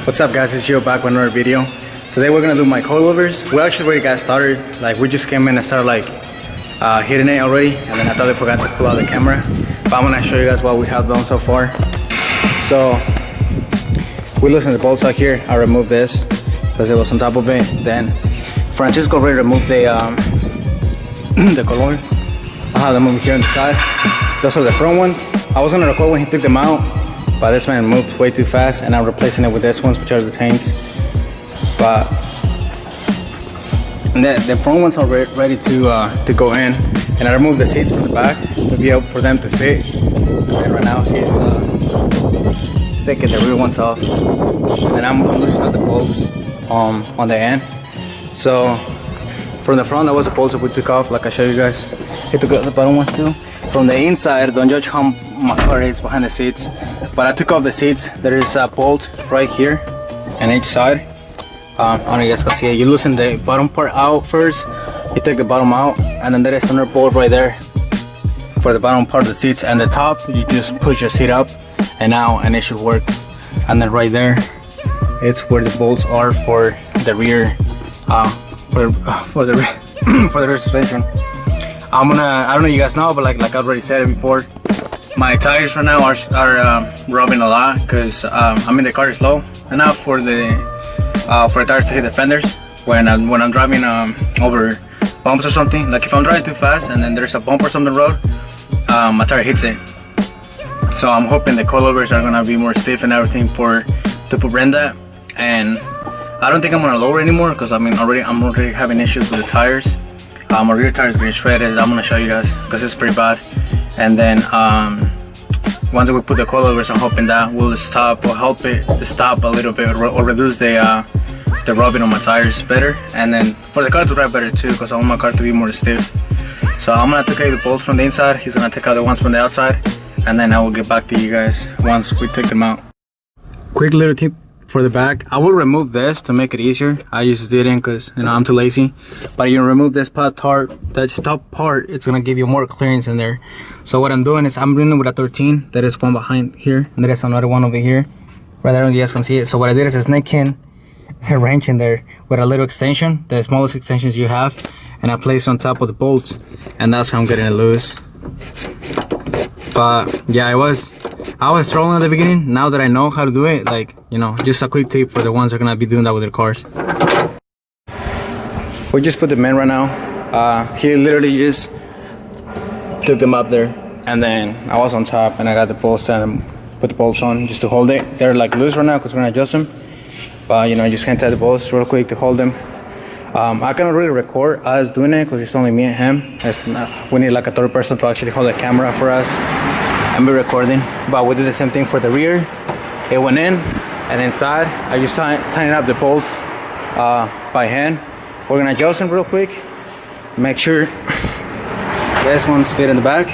What's up guys, it's Gio back with another video. Today we're gonna do my coilovers. We actually already got started. Like we just came in and started like hitting it already, and then I totally forgot to pull out the camera. But I'm gonna show you guys what we have done so far. So we loosened the bolts out here. I removed this because it was on top of it. Then Francisco already removed the the color. I have them over here on the side. Those are the front ones. I was gonna record when he took them out, but this man moved way too fast, and I'm replacing it with this ones, which are the teins. But the front ones are ready to go in, and I removed the seats from the back to be able for them to fit. And right now he's taking the rear ones off, and I'm loosening the bolts on the end. So from the front, that was the bolts that we took off, like I showed you guys. He took out the bottom ones too. From the inside, don't judge how my car is behind the seats, but I took off the seats. There is a bolt right here on each side. I don't know if you guys can see it. You loosen the bottom part out first, you take the bottom out, and then there is another bolt right there for the bottom part of the seats. And the top, you just push your seat up and out, and it should work. And then right there, it's where the bolts are for the rear, for the rear suspension. I don't know if you guys know, but like I already said it before, my tires right now are rubbing a lot because I mean the car is low enough for the tires to hit the fenders when I'm driving over bumps or something. Like if I'm driving too fast and then there's a bump or something on the road, my tire hits it. So I'm hoping the coilovers are gonna be more stiff and everything to prevent that. And I don't think I'm gonna lower anymore because I'm already having issues with the tires. My rear tires getting shredded. I'm gonna show you guys because it's pretty bad. And then once we put the coilovers, I'm hoping that will stop or help it stop a little bit or reduce the rubbing on my tires better. And then for the car to drive better too, because I want my car to be more stiff. So I'm gonna take out the bolts from the inside. He's gonna take out the ones from the outside, and then I will get back to you guys once we take them out. Quick little tip for the back, I will remove this to make it easier. I just didn't because I'm too lazy. But you remove this top part, it's gonna give you more clearance in there. So what I'm doing is I'm running with a 13. There is one behind here, and there is another one over here. Right there, you guys can see it. So what I did is I snake in a wrench in there with a little extension, the smallest extensions you have, and I place on top of the bolts, and that's how I'm getting it loose. But yeah, I was struggling at the beginning. Now that I know how to do it, like, you know, just a quick tip for the ones that are gonna be doing that with their cars. We just put them in right now. He literally just took them up there, and then I was on top and I got the bolts and put the bolts on just to hold it. They're like loose right now because we're gonna adjust them, but you know, you just can't tie the bolts real quick to hold them. I cannot really record us doing it because it's only me and him. We need like a third person to actually hold the camera for us and be recording. But we did the same thing for the rear. It went in, and inside I just tighten up the bolts by hand. We're gonna adjust them real quick, make sure this one's fit in the back,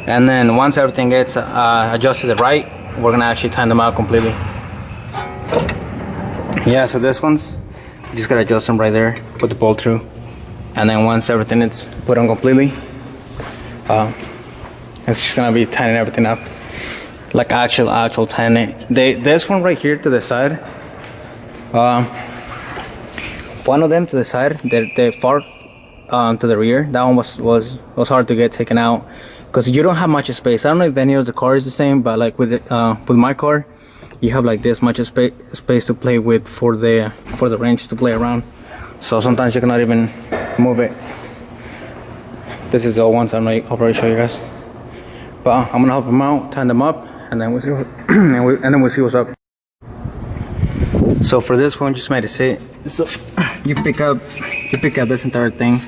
and then once everything gets adjusted right, we're gonna actually tighten them out completely. Yeah, so this one's, you just gotta adjust them right there, put the bolt through, and then once everything is put on completely, it's just gonna be tightening everything up, like actual tightening. This one right here to the side, one of them to the side, the far to the rear, that one was hard to get taken out because you don't have much space. I don't know if any of the car is the same, but like with my car, you have like this much space to play with for the wrench to play around. So sometimes you cannot even move it. This is the old ones. I'll probably show you guys. But I'm gonna help them out, tighten them up, and then we'll see what's up. So for this one, just made it sit. So you pick up this entire thing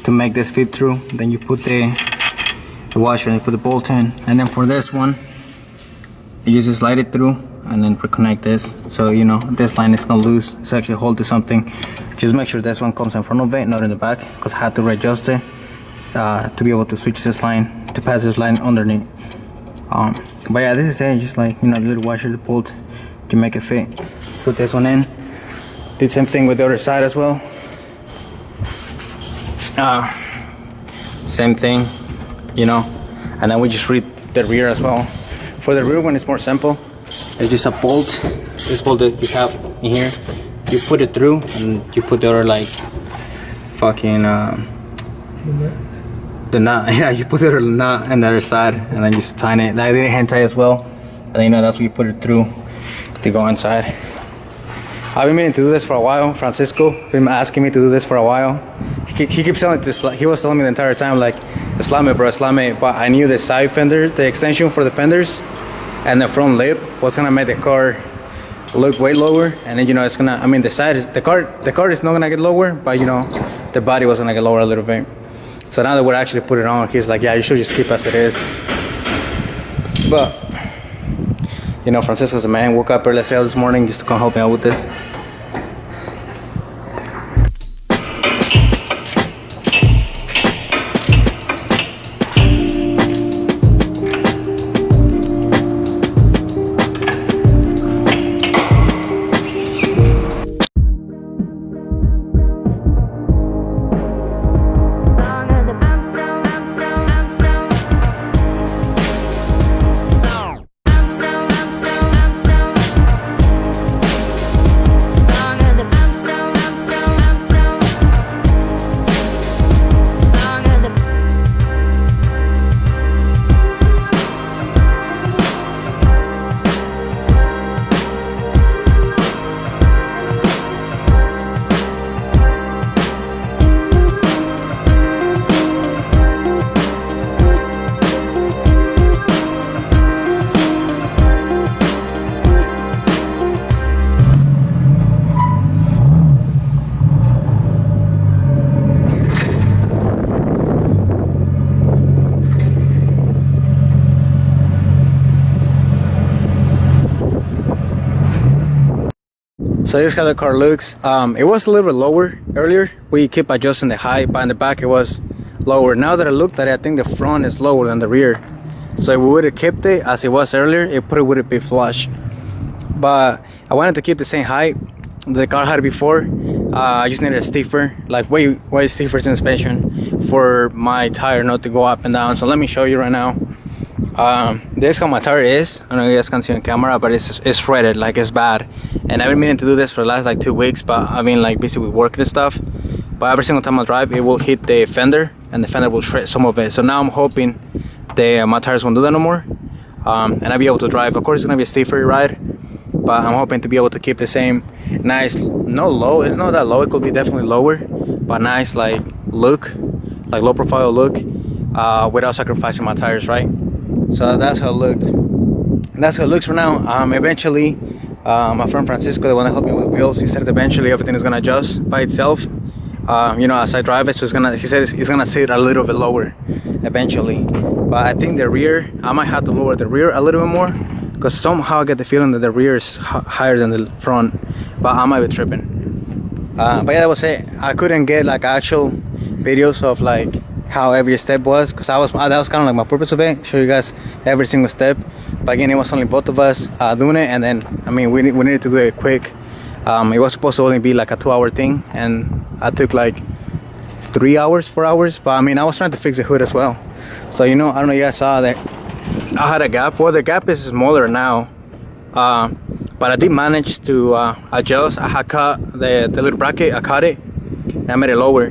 to make this fit through. Then you put the washer and you put the bolt in. And then for this one, you just slide it through and then reconnect this. So you know this line is not loose. It's actually hold to something. Just make sure this one comes in front of it, not in the back, because I had to readjust it to be able to switch this line, to pass this line underneath. But yeah, this is it. Just like, you know, the little washer, the bolt to make it fit. Put this one in. Did same thing with the other side as well. Same thing, you know. And then we just read the rear as well. For the rear one, it's more simple. It's just a bolt. This bolt that you have in here, you put it through and you put the other like fucking the nut. Yeah, you put the other nut on the other side and then just tighten it. I did it hand tie as well, and then you know that's what you put it through to go inside. I've been meaning to do this for a while. Francisco been asking me to do this for a while. He keeps telling this. He was telling me the entire time like, slam it, bro, slam it. But I knew the side fender, the extension for the fenders, and the front lip was gonna make the car look way lower. And then you know it's gonna. I mean the side is the car is not gonna get lower, but you know the body was gonna get lower a little bit. So now that we're actually put it on, he's like, yeah, you should just keep as it is. But you know, Francisco's a man. Woke up early as hell this morning just to come help me out with this. So this is how the car looks. It was a little bit lower earlier. We keep adjusting the height, but in the back it was lower. Now that I looked at it, I think the front is lower than the rear. So if we would have kept it as it was earlier, it probably would have been flush. But I wanted to keep the same height the car had before. I just needed a stiffer, like way stiffer suspension for my tire not to go up and down. So let me show you right now. This is how my tire is. I don't know if you guys can see on camera, but it's shredded, like it's bad. And I've been meaning to do this for the last like 2 weeks, but I've been like busy with work and stuff. But every single time I drive, it will hit the fender, and the fender will shred some of it. So now I'm hoping my tires won't do that no more, and I'll be able to drive. Of course, it's gonna be a stiffer ride, but I'm hoping to be able to keep the same nice, no low. It's not that low. It could be definitely lower, but nice like look, like low profile look, without sacrificing my tires, right? So that's how it looked. That's how it looks for now. Eventually, my friend Francisco, the one that helped me with wheels, he said eventually everything is gonna adjust by itself. You know, as I drive it, so he said it's gonna sit a little bit lower eventually. But I think the rear, I might have to lower the rear a little bit more, because somehow I get the feeling that the rear is higher than the front, but I might be tripping. But yeah, that was it. I couldn't get like actual videos of like how every step was, because that was kind of like my purpose of it, show you guys every single step. But again, it was only both of us doing it, and then I mean we needed to do it quick. It was supposed to only be like a 2-hour thing, and I took like 3 hours, 4 hours. But I mean, I was trying to fix the hood as well. So you know, I don't know if you guys saw that I had a gap. Well, the gap is smaller now, but I did manage to adjust. I had cut the little bracket. I cut it and I made it lower.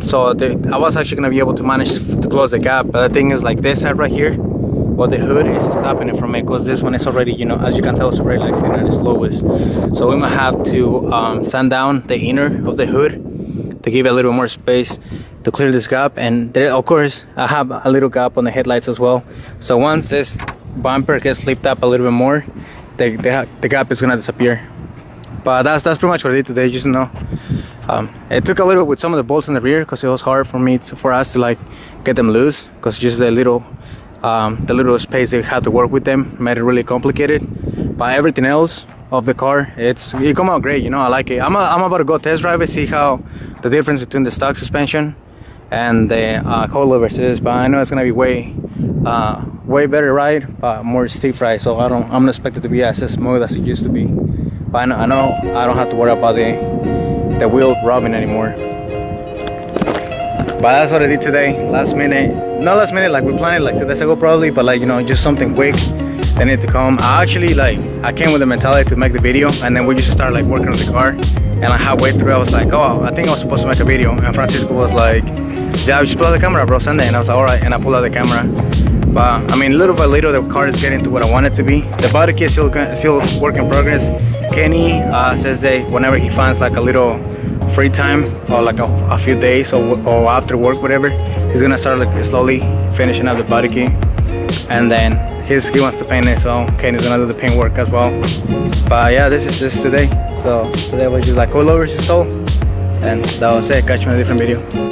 So I was actually gonna be able to manage to close the gap. But the thing is, like this side right here, well, the hood is stopping it from it, because this one is already, you know, as you can tell, it's already like sitting at its lowest. So we might have to sand down the inner of the hood to give it a little more space to clear this gap. And there, of course, I have a little gap on the headlights as well. So once this bumper gets lifted up a little bit more, the gap is gonna disappear. But that's pretty much what I did today. Just, you know, it took a little bit with some of the bolts in the rear, because it was hard for us to like get them loose, because just the little space they had to work with them made it really complicated. But everything else of the car, it come out great. You know, I like it. I'm about to go test drive it, see how the difference between the stock suspension and the coilovers is. But I know it's gonna be way better ride, but more stiff ride. So I'm not expected to be as smooth as it used to be. But I know I don't have to worry about the wheel rubbing anymore. But that's what I did today, last minute. Not last minute, like we planned it like 2 days ago probably, but like, you know, just something quick. they need to come. I actually I came with the mentality to make the video, and then we just start like working on the car. And like halfway through, I was like, oh, I think I was supposed to make a video. And Francisco was like, yeah, just pull out the camera, bro, Sunday. And I was like, all right. And I pulled out the camera. But I mean, little by little, the car is getting to what I want it to be. The body kit is still work in progress. Kenny says that whenever he finds like a little free time or like a few days or after work, whatever, he's gonna start like slowly finishing up the body kit. And then he wants to paint it, so Kenny's gonna do the paint work as well. But yeah, this is today. So today was just like coilovers installed, and that was it. Catch you in a different video.